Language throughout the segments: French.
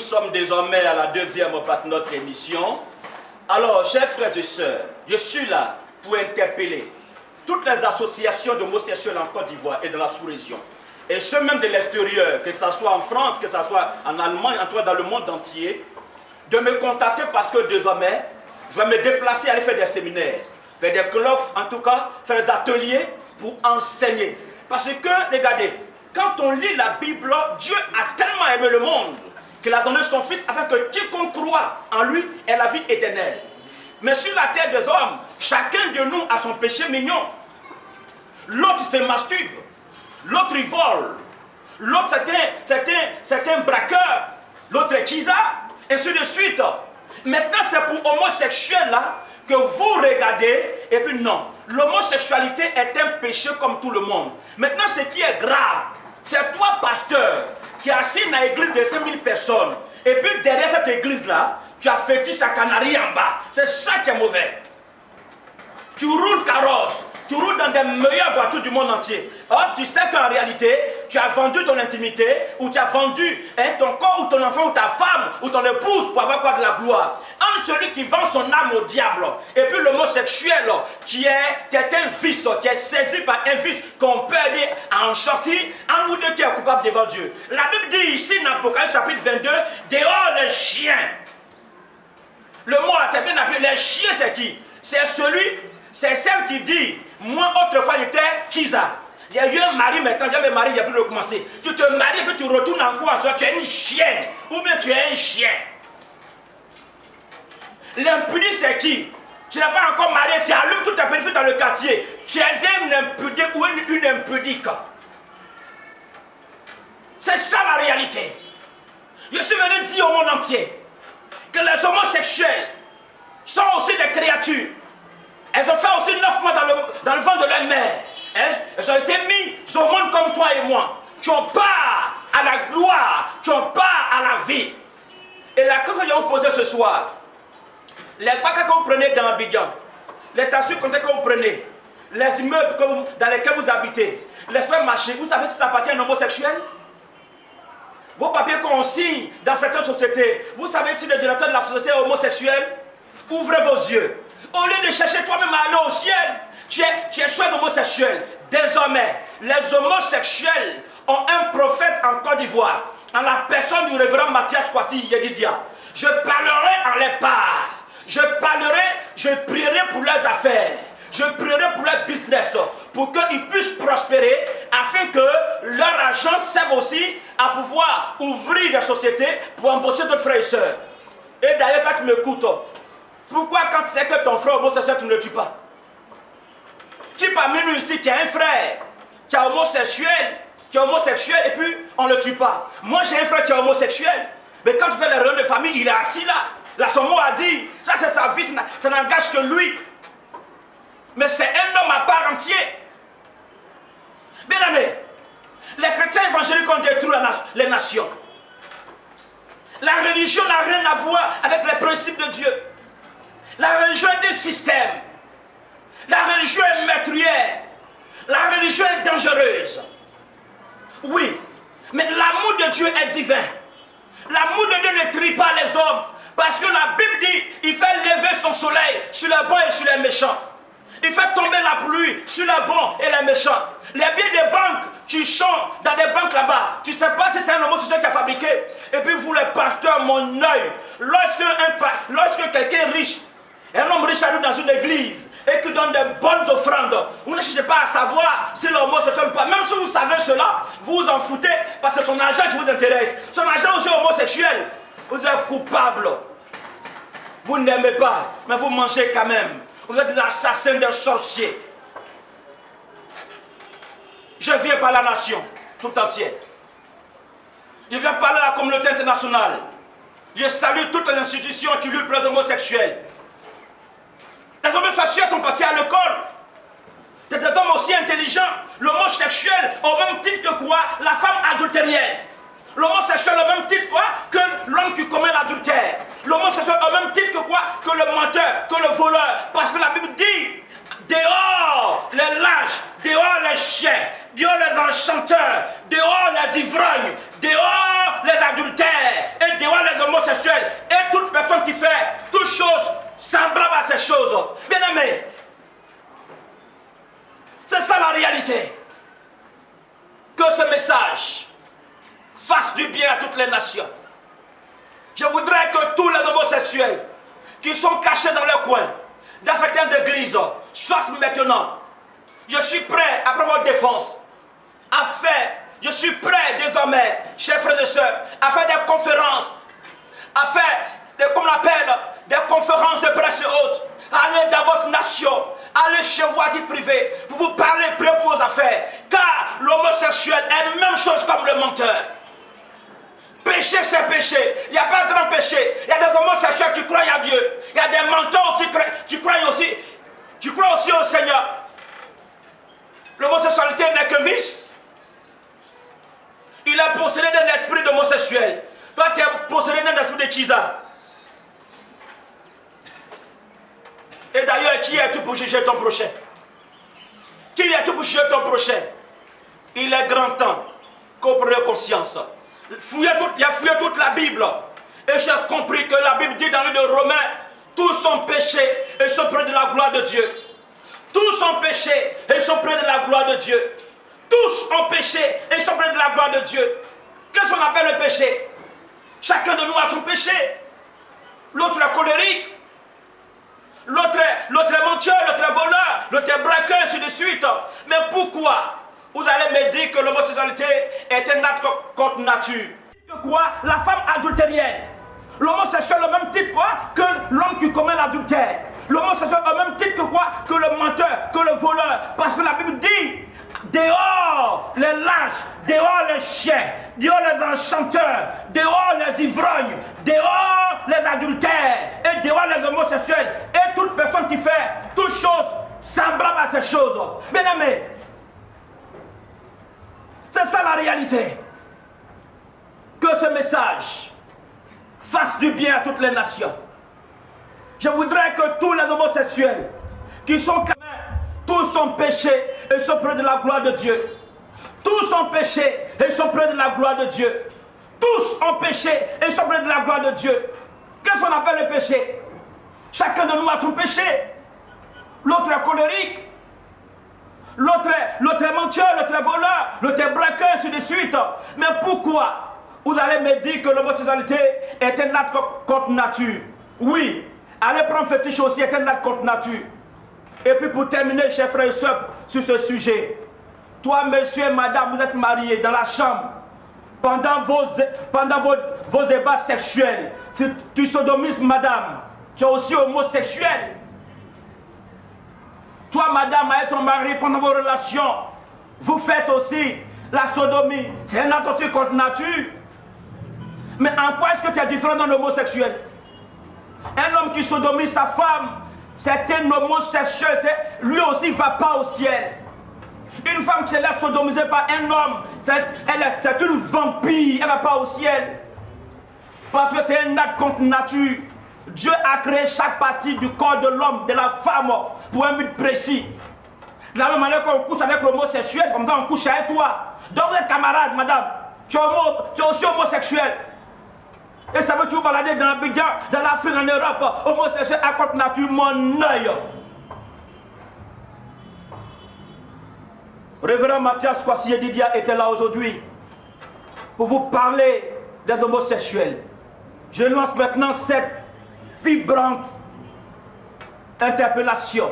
sommes désormais à la deuxième partie de notre émission. Alors, chers frères et sœurs, je suis là pour interpeller toutes les associations d'homosexuels en Côte d'Ivoire et dans la sous-région. Et ceux même de l'extérieur, que ce soit en France, que ce soit en Allemagne, en tout cas dans le monde entier, de me contacter parce que désormais, je vais me déplacer, aller faire des séminaires, faire des colloques, en tout cas, faire des ateliers pour enseigner. Parce que, regardez, quand on lit la Bible, Dieu a tellement aimé le monde qu'il a donné son Fils afin que quiconque croit en lui ait la vie éternelle. Mais sur la terre des hommes, chacun de nous a son péché mignon. L'autre se masturbe, l'autre il vole, l'autre c'est un braqueur, l'autre est kisa, et ainsi de suite. Maintenant c'est pour homosexuels là que vous regardez, et puis non, l'homosexualité est un péché comme tout le monde. Maintenant ce qui est grave, c'est toi pasteur qui est assis dans l'église de 5000 personnes, et puis derrière cette église là, tu as fétiche à Canaries en bas. C'est ça qui est mauvais. Tu roules carrosse, tu roules dans des meilleures voitures du monde entier. Or, tu sais qu'en réalité, tu as vendu ton intimité, ou tu as vendu ton corps, ou ton enfant, ou ta femme, ou ton épouse pour avoir quoi de la gloire. Entre celui qui vend son âme au diable, et puis l'homosexuel, qui est un vice, qui est saisi par un vice qu'on peut aider à en sortir, en vous deux qui est coupable devant Dieu. La Bible dit ici, dans Apocalypse chapitre 22, dehors les chiens. Le mot là, c'est bien appelé. Les chiens, c'est qui? C'est celle qui dit, moi autrefois j'étais Kisa. Il y a eu un mari, maintenant j'ai un mari, il n'y a plus de recommencer. Tu te maries et puis tu retournes en cours, tu es une chienne. Ou bien tu es un chien. L'impudie, c'est qui? Tu n'es pas encore marié, tu allumes toute ta petite dans le quartier. Tu es un impudique ou une impudique. C'est ça la réalité. Je suis venu dire au monde entier que les homosexuels sont aussi des créatures. Elles ont fait aussi 9 mois dans le ventre de leur mère. Elles ont été mises au monde comme toi et moi. Tu ont part à la gloire, tu ont part à la vie. Et la question que je vais vous poser ce soir, les bacs que vous prenez dans Abidjan, les tassus que vous prenez, les immeubles dans lesquels vous habitez, les supermarchés, vous savez si ça appartient à un homosexuel? Vos papiers qu'on signe dans certaines sociétés, vous savez si le directeur de la société est homosexuel? Ouvrez vos yeux. Au lieu de chercher toi-même à aller au ciel, tu es soit homosexuel. Désormais, les homosexuels ont un prophète en Côte d'Ivoire, en la personne du révérend Mathias Kwasi Yedidia. Je parlerai en les parts. Je prierai pour leurs affaires. Je prierai pour leur business, pour qu'ils puissent prospérer, afin que leur argent serve aussi à pouvoir ouvrir des sociétés pour embaucher d'autres frères et sœurs. Et d'ailleurs, quand tu m'écoutes, pourquoi quand tu sais que ton frère homosexuel, tu ne le tues pas? Qui parmi nous ici qui a un frère qui est homosexuel, et puis on ne le tue pas? Moi j'ai un frère qui est homosexuel, mais quand tu fais les réunions de famille, il est assis là. Là son mot a dit, ça c'est sa vie, ça n'engage que lui. Mais c'est un homme à part entière. Bien aimé, les chrétiens évangéliques ont détruit les nations. La religion n'a rien à voir avec les principes de Dieu. La religion est un système. La religion est meurtrière. La religion est dangereuse. Oui, mais l'amour de Dieu est divin. L'amour de Dieu ne trie pas les hommes. Parce que la Bible dit, il fait lever son soleil sur les bons et sur les méchants. Il fait tomber la pluie sur les bons et les méchants. Les billets des banques qui chantent dans des banques là-bas, tu ne sais pas si c'est un homosexuel qui a fabriqué. Et puis vous les pasteurs, mon œil, lorsque quelqu'un est riche, un homme riche arrive dans une église et qui donne des bonnes offrandes, vous ne cherchez pas à savoir si l'homosexuel ou pas. Même si vous savez cela, vous vous en foutez parce que c'est son argent qui vous intéresse. Son argent aussi homosexuel. Vous êtes coupable. Vous n'aimez pas, mais vous mangez quand même. Vous êtes des assassins, des sorciers. Je viens par la nation tout entière. Je viens parler à la communauté internationale. Je salue toutes les institutions qui luttent pour les homosexuels. Les homosexuels sont partis à l'école. C'est des hommes aussi intelligents. L'homosexuel, au même titre que quoi? La femme adultérienne. L'homosexuel au même titre quoi? Que l'homme qui commet l'adultère. L'homosexuel au même titre que quoi? Que le menteur, que le voleur. Parce que la Bible dit, dehors les lâches, dehors les chiens, dehors les enchanteurs, dehors les ivrognes, dehors les adultères et dehors les semblables à ces choses. Bien-aimés, c'est ça la réalité. Que ce message fasse du bien à toutes les nations. Je voudrais que tous les homosexuels qui sont cachés dans leur coin, dans certaines églises, sortent maintenant. Je suis prêt à prendre défense, à faire, je suis prêt désormais, chers frères et sœurs, à faire des conférences, à faire, comme on appelle, des conférences de presse haute, allez dans votre nation, allez chez vous à titre privé, pour vous parler près pour vos affaires, car l'homosexuel est la même chose comme le menteur. Péché, c'est péché. Il n'y a pas de grand péché. Il y a des homosexuels qui croient à Dieu. Il y a des menteurs aussi qui croient aussi au Seigneur. L'homosexualité n'est que vice. Il est possédé d'un esprit d'homosexuel. Toi, tu es possédé d'un esprit de Chiza. Et d'ailleurs, qui est tout pour juger ton prochain? Qui est tout pour juger ton prochain? Il est grand temps qu'on prenne conscience. Il a fouillé toute la Bible. Et j'ai compris que la Bible dit dans le livre de Romains, tous sont péchés et sont près de la gloire de Dieu. Tous sont péchés et sont près de la gloire de Dieu. Tous ont péché et sont près de la gloire de Dieu. Qu'est-ce qu'on appelle le péché? Chacun de nous a son péché. L'autre est colérique. L'autre est menteur, l'autre est voleur, l'autre est braqueur, ainsi de suite. Mais pourquoi vous allez me dire que l'homosexualité est un acte contre nature? Quoi? La femme adultérienne. L'homosexuel au même titre quoi? Que l'homme qui commet l'adultère. L'homosexuel au même titre que quoi? Que le menteur, que le voleur. Parce que la Bible dit, dehors les lâches, dehors les chiens, dehors les enchanteurs, dehors les ivrognes, dehors les adultères, et dehors les homosexuels, et toute personne qui fait toute chose semblable à ces choses. Bien aimé, c'est ça la réalité. Que ce message fasse du bien à toutes les nations. Je voudrais que tous les homosexuels qui sont tous sont péchés et sont près de la gloire de Dieu. Tous sont péchés et sont près de la gloire de Dieu. Tous ont péché et sont près de la gloire de Dieu. Qu'est-ce qu'on appelle le péché? Chacun de nous a son péché. L'autre est colérique. L'autre est menteur, l'autre est voleur, l'autre est braqueur, ainsi de suite. Mais pourquoi vous allez me dire que l'homosexualité est un acte contre nature? Oui, aller prendre fétiche aussi est un acte contre nature. Et puis pour terminer, chers frères et sœurs, sur ce sujet, toi, monsieur et madame, vous êtes mariés dans la chambre, pendant vos ébats sexuels, si tu sodomises madame, tu es aussi homosexuel. Toi, madame, avec ton mari, pendant vos relations, vous faites aussi la sodomie. C'est un acte aussi contre nature. Mais en quoi est-ce que tu es différent d'un homosexuel? Un homme qui sodomise sa femme, c'est un homosexuel. Lui aussi ne va pas au ciel. Une femme qui se laisse sodomiser par un homme, c'est une vampire. Elle ne va pas au ciel. Parce que c'est un acte contre nature. Dieu a créé chaque partie du corps de l'homme, de la femme, pour un but précis. De la même manière qu'on couche avec l'homosexuel, comme ça on couche avec toi. Donc vous êtes camarade, madame. Tu es aussi homosexuel. Et ça veut que tu vous balader dans l'Abidjan, dans l'Afrique, en Europe, homosexuel à contre nature, mon œil. Révérend Mathias Kwasi Didia était là aujourd'hui pour vous parler des homosexuels. Je lance maintenant cette vibrante interpellation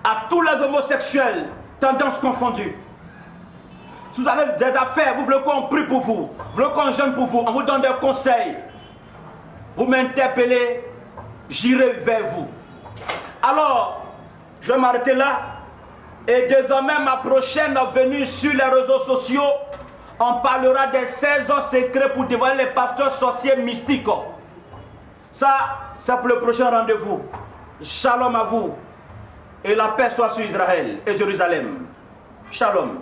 à tous les homosexuels, tendances confondues. Si vous avez des affaires, vous voulez qu'on prie pour vous, vous voulez qu'on jeûne pour vous, on vous donne des conseils, vous m'interpellez, j'irai vers vous. Alors, je vais m'arrêter là. Et désormais, ma prochaine venue sur les réseaux sociaux, on parlera des 16 ans secrets pour dévoiler les pasteurs sorciers mystiques. Ça, c'est pour le prochain rendez-vous. Shalom à vous. Et la paix soit sur Israël et Jérusalem. Shalom.